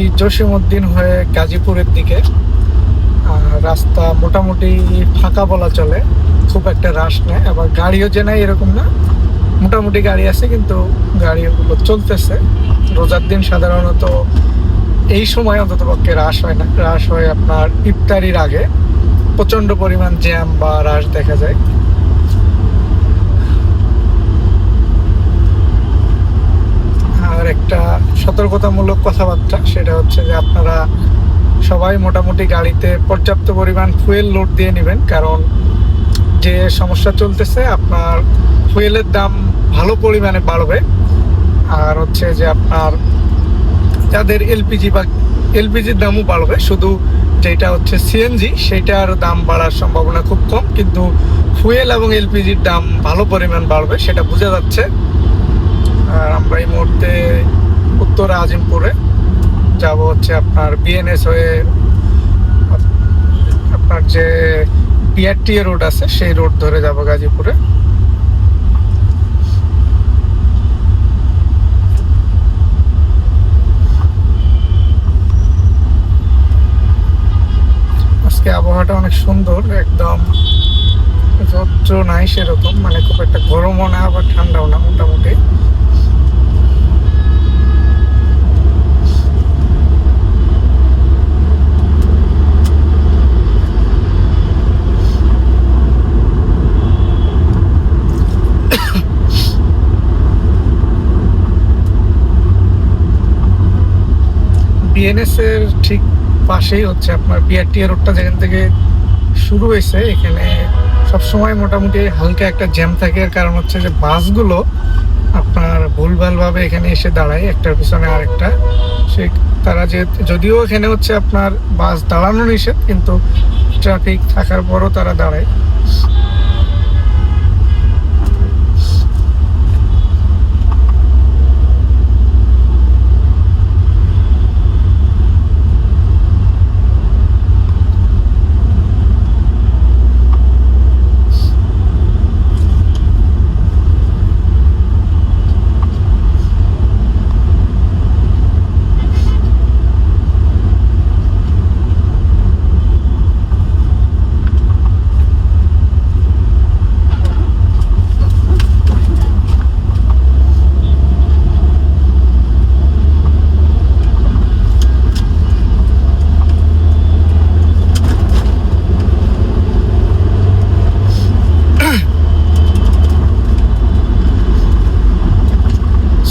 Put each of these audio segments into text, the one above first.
যাচ্ছি জসীমউদ্দিন হয়ে গাজীপুরের দিকে। রাস্তা মোটামুটি ফাঁকা বলা চলে, খুব একটা রাশ নেই, আবার গাড়িও যে নাই এরকম না, মোটামুটি গাড়ি আছে, কিন্তু গাড়িগুলো চলতেছে। রোজার দিন সাধারণত এই সময় অন্তত পক্ষে রাশ হয় না, রাশ হয় আপনার ইফতারির আগে। প্রচণ্ড পরিমাণ জ্যাম বা রাশ দেখা যায়। আর একটা সতর্কতামূলক কথাবার্তা, সেটা হচ্ছে যে আপনারা সবাই মোটামুটি গাড়িতে পর্যাপ্ত পরিমাণ ফুয়েল লোড দিয়ে নেবেন, কারণ যে সমস্যা চলতেছে আপনার ফুয়েলের দাম ভালো পরিমাণে বাড়বে। আর হচ্ছে যে আপনার যাদের এলপিজির দামও বাড়বে, শুধু যেটা হচ্ছে সিএনজি সেইটার দাম বাড়ার সম্ভাবনা খুব কম, কিন্তু ফুয়েল এবং এলপিজির দাম ভালো পরিমাণ বাড়বে, সেটা বোঝা যাচ্ছে। আর আমরা এই মুহূর্তে উত্তর আজিমপুরে যাব, হচ্ছে আপনার বিএনএস হয়ে আপনার যে বিআরটিএ রোড আছে সেই রোড ধরে যাব গাজীপুরে। আজকে আবহাওয়াটা অনেক সুন্দর, একদম রৌদ্র নাই সেরকম, মানে খুব একটা গরমও না আবার ঠান্ডাও না, মোটামুটি। বিএনএস এর ঠিক পাশেই হচ্ছে আপনার বিআরটিএ রোডটা, যেখান থেকে শুরু হয়েছে। এখানে সবসময় মোটামুটি হালকা একটা জ্যাম থাকে, এর কারণ হচ্ছে যে বাসগুলো আপনার ভুলভালভাবে এখানে এসে দাঁড়ায় একটার পিছনে আরেকটা। সে তারা যে যদিও এখানে হচ্ছে আপনার বাস দাঁড়ানো নিষেধ, কিন্তু ট্রাফিক থাকার পরও তারা দাঁড়ায়।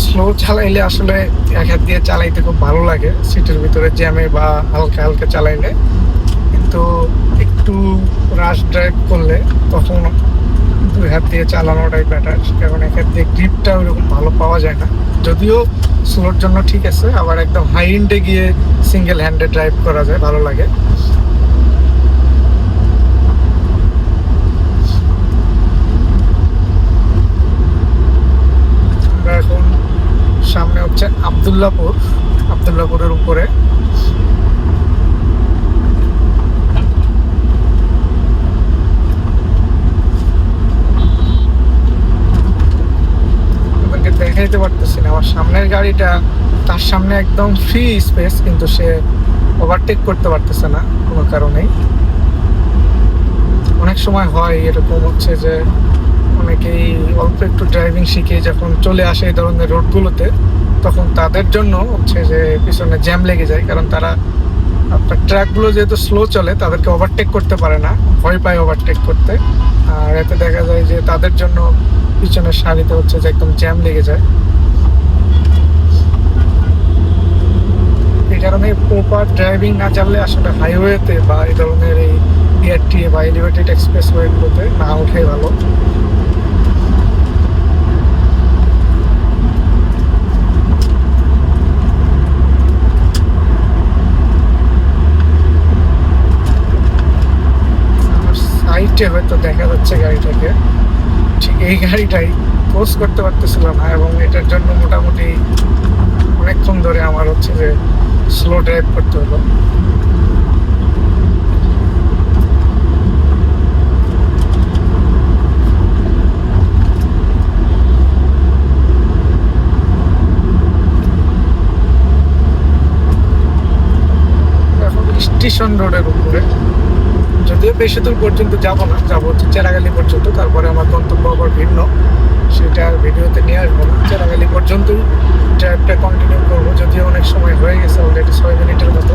স্লো চালাইলে আসলে এক হাত দিয়ে চালাইতে খুব ভালো লাগে সিটের ভিতরে জ্যামে বা হালকা হালকা চালাইলে, কিন্তু একটু রাশ ড্রাইভ করলে তখন দুই হাত দিয়ে চালানোটাই বেটার, কারণ এক হাত দিয়ে গ্রিপটা ওইরকম ভালো পাওয়া যায় না। যদিও স্লোর জন্য ঠিক আছে, আবার একদম হাই ইন্ডে গিয়ে সিঙ্গেল হ্যান্ডে ড্রাইভ করা যায়, ভালো লাগে। আমরা এখন সামনে হচ্ছে আবদুল্লাপুরের উপরে। আপনাকে দেখাইতে পারতেছি না, আমার সামনের গাড়িটা, তার সামনে একদম ফ্রি স্পেস, কিন্তু সে ওভারটেক করতে পারতেছে না কোনো কারণেই। অনেক সময় হয় এরকম, হচ্ছে যে অনেকেই অল্প একটু ড্রাইভিং শিখে যখন চলে আসে এই ধরনের রোডগুলোতে, তখন তাদের জন্য হচ্ছে যে পিছনে জ্যাম লেগে যায়, কারণ তারা আপনার ট্রাকগুলো যেহেতু স্লো চলে তাদেরকে ওভারটেক করতে পারে না, ভয় পায় ওভারটেক করতে। আর এতে দেখা যায় যে তাদের জন্য পিছনের সারিতে হচ্ছে যে একদম জ্যাম লেগে যায়। এই কারণে প্রপার ড্রাইভিং না জানলে আসলে হাইওয়েতে বা এই ধরনের এই বিআরটিএ বা এলিভেটেড এক্সপ্রেস ওয়েগুলোতে না ওঠাই ভালো। সাইডে হয়তো দেখা যাচ্ছে গাড়িটাকে, ঠিক এই গাড়িটাই ক্রস করতে পারতেছিল না, এবং এটার জন্য মোটামুটি অনেকক্ষণ ধরে আমার হচ্ছে যে স্লো ড্রাইভ করতে হলো। স্টেশন রোডের উপরে। যদিও বেশি দূর পর্যন্ত যাব না, যাবো হচ্ছে চেরাগালি পর্যন্ত, তারপরে আমার গন্তব্য আবার ভিন্ন, সেটা আর ভিডিওতে নিয়ে আসবো না। চেরাগালি পর্যন্তই ড্রাইভটা কন্টিনিউ করবো, যদিও অনেক সময় হয়ে গেছে অলরেডি 6 মিনিটের মতো।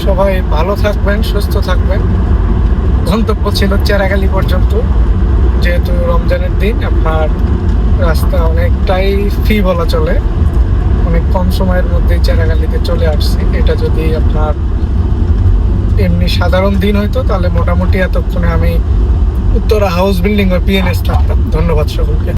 সবাই ভালো থাকবেন, সুস্থ থাকবেন। গন্তব্য ছিল চেরাগালি পর্যন্ত। যেহেতু রমজানের দিন, আপনার রাস্তা অনেকটাই ফ্রি বলা চলে, অনেক কম সময়ের মধ্যে চেরাগালিতে চলে আসছি। এটা যদি আপনার এমনি সাধারণ দিন হইতো তাহলে মোটামুটি এতক্ষণে আমি উত্তরা হাউস বিল্ডিং বা পিএনএস থাকতাম। ধন্যবাদ সকলকে।